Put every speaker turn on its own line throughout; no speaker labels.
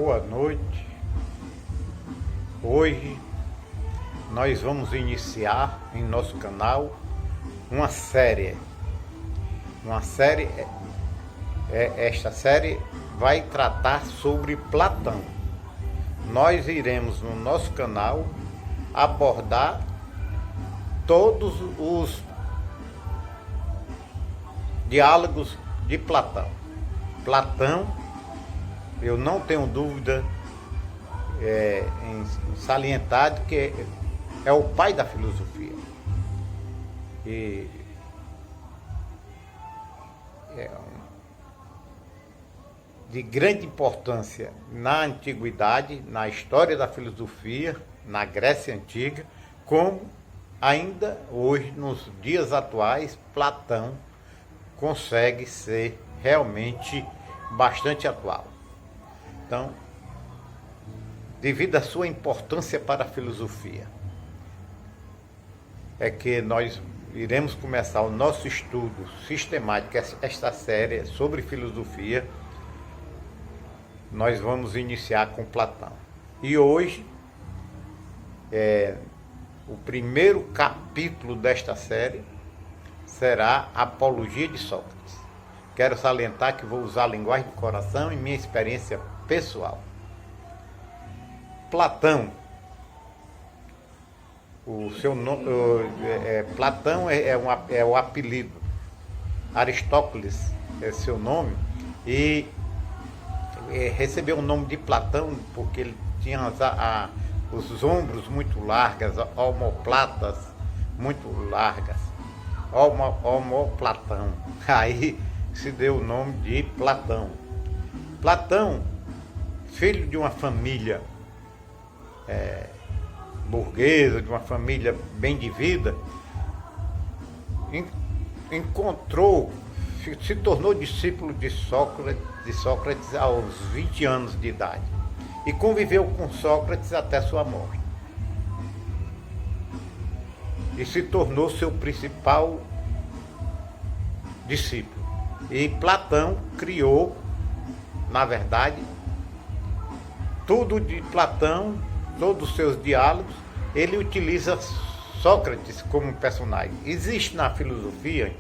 boa noite. Hoje nós vamos iniciar em nosso canal uma série. Esta série vai tratar sobre Platão. Nós iremos no nosso canal abordar todos os diálogos de Platão. Platão, eu não tenho dúvida em salientar que é o pai da filosofia. E é de grande importância na antiguidade, na história da filosofia, na Grécia Antiga, como ainda hoje, nos dias atuais, Platão consegue ser realmente bastante atual. Então, devido à sua importância para a filosofia, é que nós iremos começar o nosso estudo sistemático, esta série sobre filosofia. Nós vamos iniciar com Platão. E hoje, o primeiro capítulo desta série será a Apologia de Sócrates. Quero salientar que vou usar a linguagem do coração e minha experiência pessoal. Platão, o seu nome, Platão é o apelido. Aristóteles é seu nome e recebeu o nome de Platão porque ele tinha os ombros muito largas, omoplatas muito largas, homoplatão. Aí se deu o nome de Platão. Platão, filho de uma família burguesa, de uma família bem de vida, se tornou discípulo de Sócrates aos 20 anos de idade e conviveu com Sócrates até sua morte. E se tornou seu principal discípulo. E Platão criou, na verdade, tudo de Platão, todos os seus diálogos, ele utiliza Sócrates como personagem. Existe na filosofia,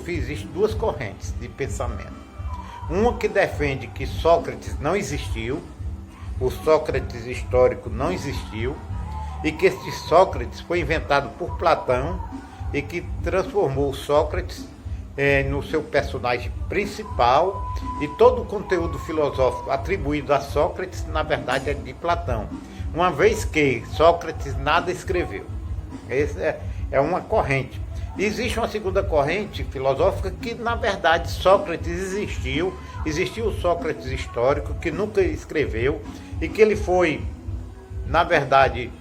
existem duas correntes de pensamento. Uma que defende que Sócrates não existiu, o Sócrates histórico não existiu, e que este Sócrates foi inventado por Platão e que transformou Sócrates no seu personagem principal, e todo o conteúdo filosófico atribuído a Sócrates, na verdade, é de Platão, uma vez que Sócrates nada escreveu. Essa é uma corrente. Existe uma segunda corrente filosófica que, na verdade, Sócrates existiu o Sócrates histórico, que nunca escreveu, e que ele foi, na verdade,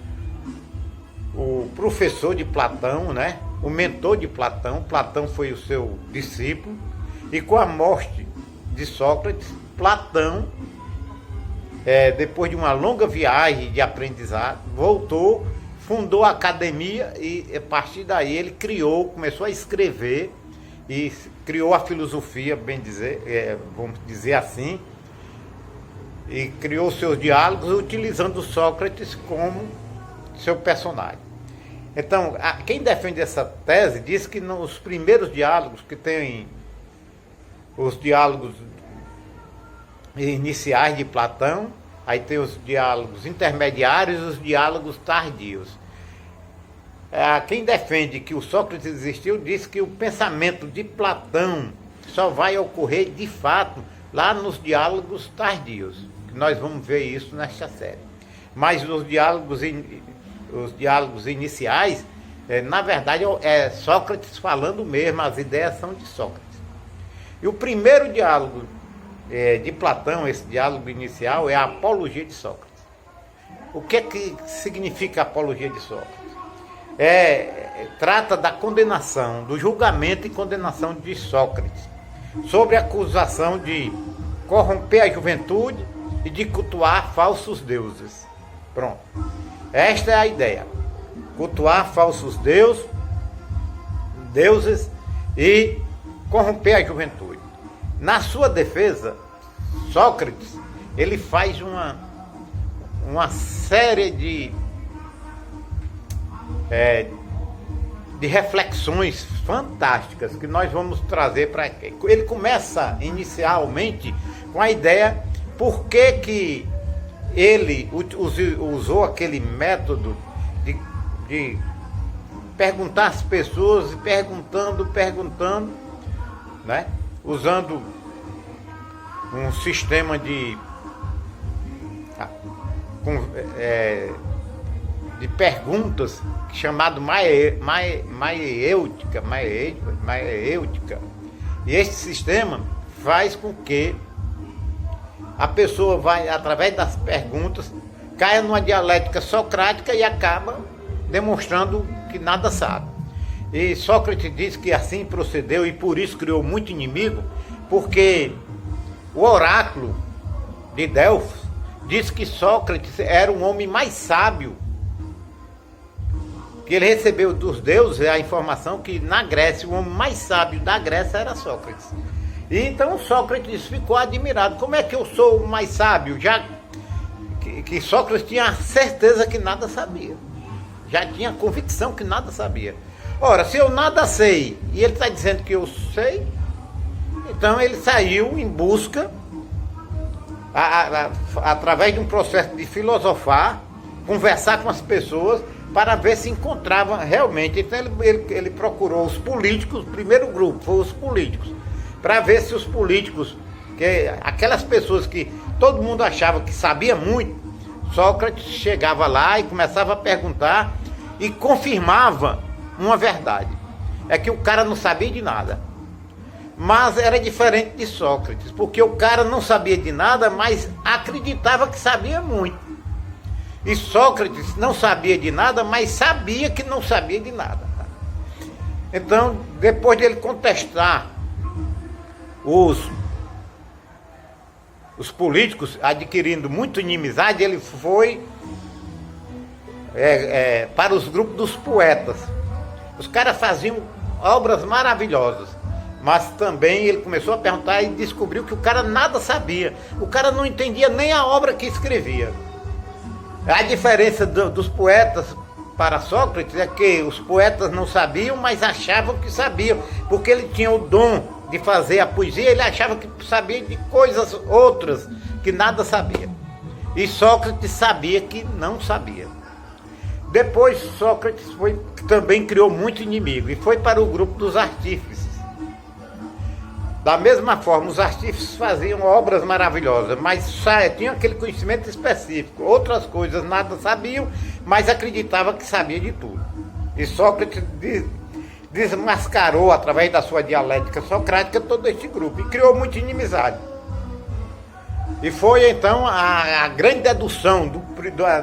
o professor de Platão, né? O mentor de Platão. Platão foi o seu discípulo, e com a morte de Sócrates, Platão, depois de uma longa viagem de aprendizado, voltou, fundou a academia e a partir daí ele começou a escrever e criou a filosofia, vamos dizer assim, e criou seus diálogos utilizando Sócrates como seu personagem. Então, quem defende essa tese diz que nos primeiros diálogos, que tem os diálogos iniciais de Platão, aí tem os diálogos intermediários e os diálogos tardios. Quem defende que o Sócrates existiu diz que o pensamento de Platão só vai ocorrer de fato lá nos diálogos tardios. Nós vamos ver isso nesta série. Mas os diálogos iniciais, na verdade, é Sócrates falando mesmo, as ideias são de Sócrates. E o primeiro diálogo de Platão, esse diálogo inicial, é a Apologia de Sócrates. O que significa a Apologia de Sócrates? Trata da condenação, do julgamento e condenação de Sócrates, sobre a acusação de corromper a juventude e de cultuar falsos deuses. Pronto. Esta é a ideia. Cultuar falsos deuses e corromper a juventude. Na sua defesa, Sócrates ele faz uma série de reflexões fantásticas que nós vamos trazer para... Ele começa inicialmente com a ideia por que ele usou aquele método de perguntar às pessoas, perguntando, né? Usando um sistema de perguntas chamado maiêutica. E esse sistema faz com que a pessoa vai, através das perguntas, caia numa dialética socrática e acaba demonstrando que nada sabe. E Sócrates diz que assim procedeu e por isso criou muito inimigo, porque o oráculo de Delfos diz que Sócrates era um homem mais sábio, que ele recebeu dos deuses a informação que na Grécia o homem mais sábio da Grécia era Sócrates. E então Sócrates ficou admirado. Como é que eu sou o mais sábio? Já que Sócrates tinha certeza que nada sabia. Já tinha convicção que nada sabia. Ora, se eu nada sei e ele está dizendo que eu sei, então ele saiu em busca, através de um processo de filosofar, conversar com as pessoas, para ver se encontrava realmente. Então ele procurou os políticos, o primeiro grupo foi os políticos, para ver se os políticos, aquelas pessoas que todo mundo achava que sabia muito, Sócrates chegava lá e começava a perguntar e confirmava uma verdade. É que o cara não sabia de nada. Mas era diferente de Sócrates, porque o cara não sabia de nada, mas acreditava que sabia muito. E Sócrates não sabia de nada, mas sabia que não sabia de nada. Então, depois dele contestar os políticos, adquirindo muita inimizade, ele foi para os grupos dos poetas. Os caras faziam obras maravilhosas, mas também ele começou a perguntar e descobriu que o cara nada sabia. O cara não entendia nem a obra que escrevia. A diferença dos poetas para Sócrates é que os poetas não sabiam, mas achavam que sabiam, porque ele tinha o dom de fazer a poesia, ele achava que sabia de coisas outras que nada sabia. E Sócrates sabia que não sabia. Depois Sócrates também criou muito inimigo e foi para o grupo dos artífices. Da mesma forma, os artífices faziam obras maravilhosas, mas tinham aquele conhecimento específico. Outras coisas nada sabiam, mas acreditavam que sabia de tudo. E Sócrates desmascarou, através da sua dialética socrática, todo este grupo e criou muita inimizade. E foi então a grande dedução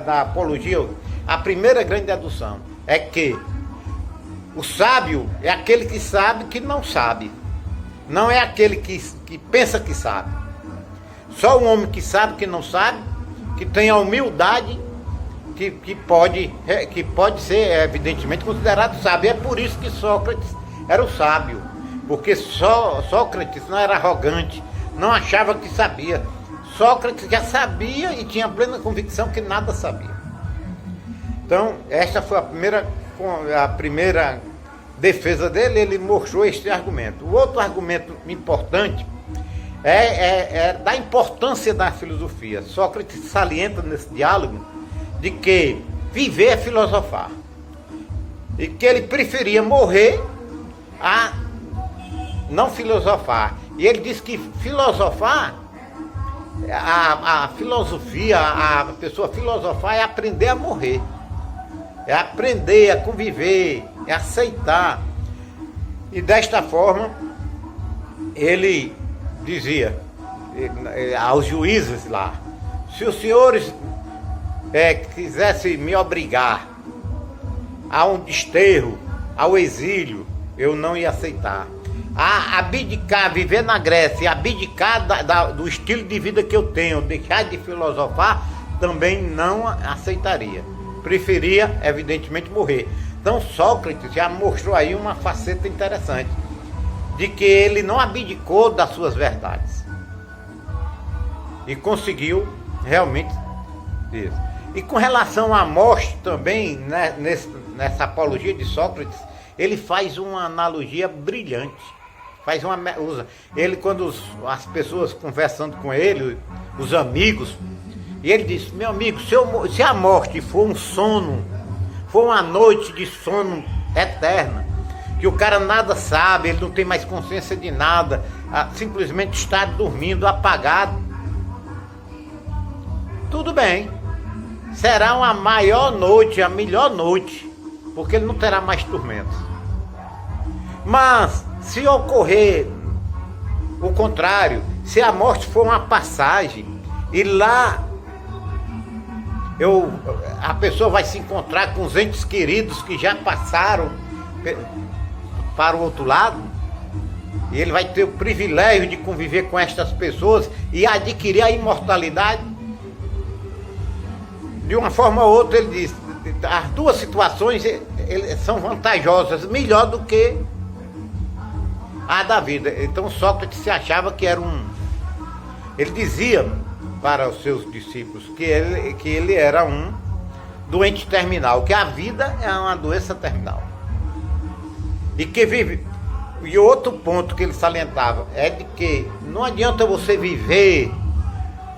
da apologia, a primeira grande dedução, é que o sábio é aquele que sabe que não sabe. Não é aquele que pensa que sabe. Só um homem que sabe que não sabe, que tem a humildade, que pode ser evidentemente considerado sábio. É por isso que Sócrates era o sábio, porque Sócrates não era arrogante, não achava que sabia. Sócrates já sabia e tinha plena convicção que nada sabia. Então, esta foi a primeira defesa dele. Ele mostrou este argumento. O outro argumento importante é da importância da filosofia. Sócrates salienta nesse diálogo de que viver é filosofar, e que ele preferia morrer a não filosofar. E ele diz que filosofar, a filosofia, a pessoa filosofar é aprender a morrer, é aprender a conviver, é aceitar. E desta forma ele dizia aos juízes lá: se os senhores quisessem me obrigar a um desterro, ao exílio, eu não ia aceitar. A abdicar, viver na Grécia, abdicar do estilo de vida que eu tenho, deixar de filosofar, também não aceitaria. Preferia, evidentemente, morrer. Então Sócrates já mostrou aí uma faceta interessante, de que ele não abdicou das suas verdades. e conseguiu realmente isso. E com relação à morte também, né, nessa apologia de Sócrates, ele faz uma analogia brilhante. Ele, quando as pessoas conversando com ele, os amigos, e ele disse: meu amigo, se a morte for um sono, for uma noite de sono eterna, que o cara nada sabe, ele não tem mais consciência de nada, simplesmente está dormindo apagado, tudo bem, será uma maior noite, a melhor noite, porque ele não terá mais tormentos. Mas se ocorrer o contrário, se a morte for uma passagem e lá a pessoa vai se encontrar com os entes queridos que já passaram para o outro lado, e ele vai ter o privilégio de conviver com estas pessoas e adquirir a imortalidade. De uma forma ou outra, ele diz, as duas situações são vantajosas, melhor do que a da vida. Então Sócrates se achava que era ele dizia para os seus discípulos que ele era um doente terminal, que a vida é uma doença terminal. E que vive. E outro ponto que ele salientava é de que não adianta você viver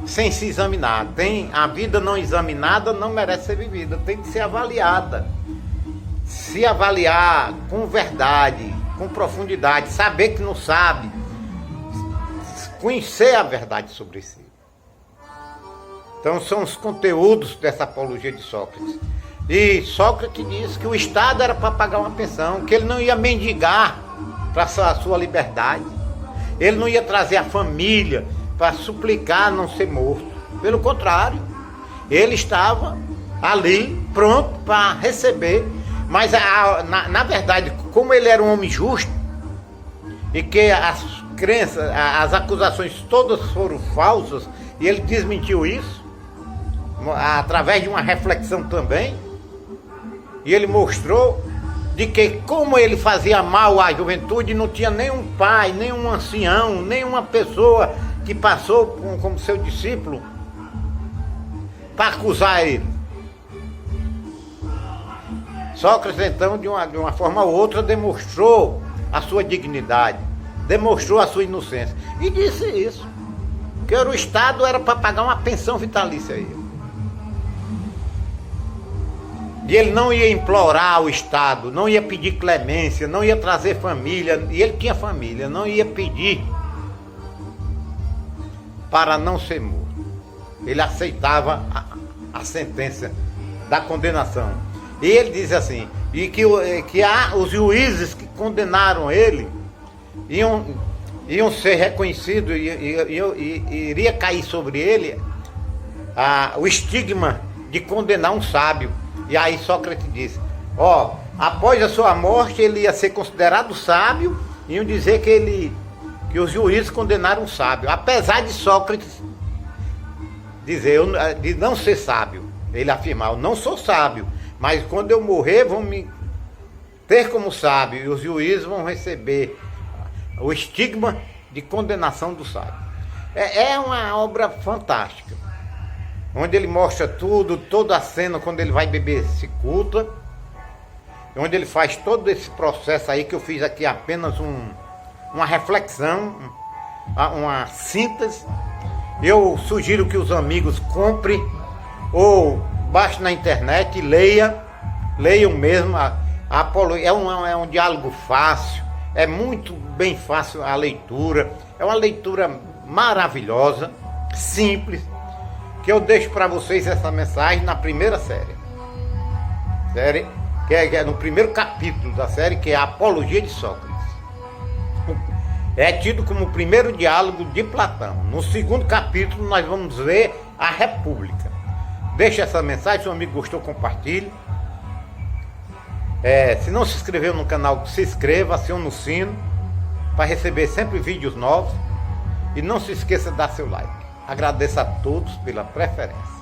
sem se examinar. A vida não examinada não merece ser vivida, tem que ser avaliada. Se avaliar com verdade, com profundidade, saber que não sabe, conhecer a verdade sobre si. Então são os conteúdos dessa apologia de Sócrates. E Sócrates disse que o Estado era para pagar uma pensão, que ele não ia mendigar para a sua liberdade, ele não ia trazer a família para suplicar não ser morto. Pelo contrário, ele estava ali pronto para receber. Mas na verdade, como ele era um homem justo e que as crenças, as acusações todas foram falsas, e ele desmentiu isso através de uma reflexão também, e ele mostrou de que como ele fazia mal à juventude, não tinha nenhum pai, nenhum ancião, nenhuma pessoa que passou como seu discípulo para acusar ele. Sócrates, então, de uma forma ou outra, demonstrou a sua dignidade, demonstrou a sua inocência. E disse isso, que o Estado era para pagar uma pensão vitalícia a ele. E ele não ia implorar o Estado, não ia pedir clemência, não ia trazer família, e ele tinha família, não ia pedir para não ser morto. Ele aceitava a sentença da condenação. E ele diz assim, e que os juízes que condenaram ele iam ser reconhecidos e iria cair sobre ele o estigma de condenar um sábio. E aí Sócrates disse, após a sua morte ele ia ser considerado sábio, e iam dizer que os juízes condenaram um sábio, apesar de Sócrates dizer, de não ser sábio. Ele afirmava, eu não sou sábio, mas quando eu morrer vão me ter como sábio, e os juízes vão receber o estigma de condenação do sábio. É uma obra fantástica, onde ele mostra tudo, toda a cena quando ele vai beber cicuta, onde ele faz todo esse processo aí, que eu fiz aqui apenas uma reflexão, uma síntese. Eu sugiro que os amigos comprem ou baixem na internet e leiam mesmo. É um diálogo fácil, é muito bem fácil a leitura, é uma leitura maravilhosa, simples, que eu deixo para vocês essa mensagem na primeira série, que é no primeiro capítulo da série, que é a Apologia de Sócrates. É tido como o primeiro diálogo de Platão. No segundo capítulo nós vamos ver a República. Deixe essa mensagem, se o amigo gostou, compartilhe. Se não se inscreveu no canal, se inscreva, acione o sino para receber sempre vídeos novos. E não se esqueça de dar seu like. Agradeço a todos pela preferência.